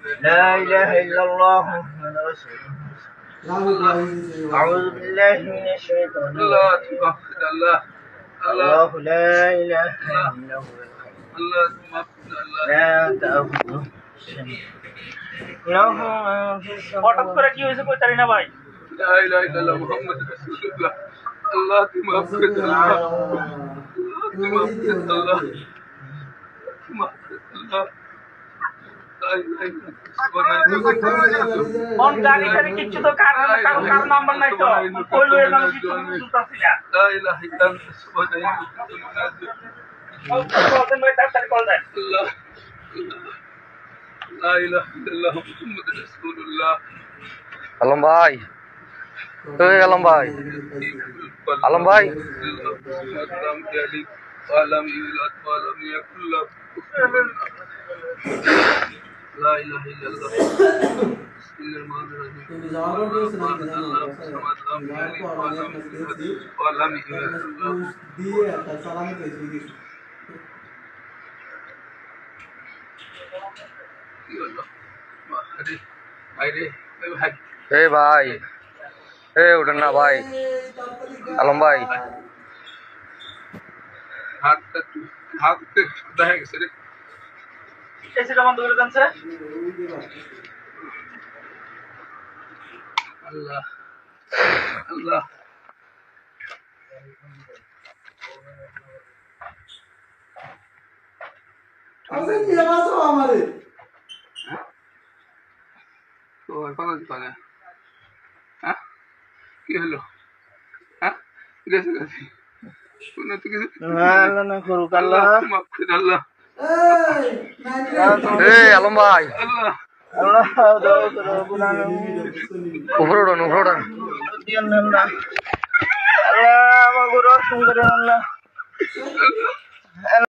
لا إله إلا الله محمد رسول الله. أعوذ بالله من الشيطان الرجيم. الله لا إله إلا هو الحي لا تأخذه سنة له ما في السماوات. হঠাৎ করে কি হয়েছে কই তারি না ভাই? لا إله إلا الله محمد رسول الله. الله تمغفر الله. تمغفر الله. تمغفر الله. কোন গাড়ি গাড়ি কিছু তো কার নাম্বার নাই তো কই লয়ে যান কিছু বুঝতাছি না। لا إله إلا أنت سبحانك বলতেন ভাই তাড়াতাড়ি কল দেন। الله. لا إله إلا الله محمد رسول الله. আলম ভাই, ওই আলম ভাই, আলম ভাই, لا إله إلا الله. بسم الله الرحمن الرحيم. এ ভাই, এ উঠেন না ভাই, আলম ভাই, হাত দেখা গেছে রে। এসিটা বন্ধ করে দেন স্যার। আল্লাহ আল্লাহ কি হলো? হ্যাঁ গেছে গেছে আল্লাহ না করুক আল্লাহ। আল্লাহ আলম ভাই, আল্লাহ আল্লাহ দাও করো গুনাহ উপরে উঠুন, উপরে উঠুন। দিয়েন আল্লাহ। আল্লাহ আমার গুরু সুন্দর আল্লাহ।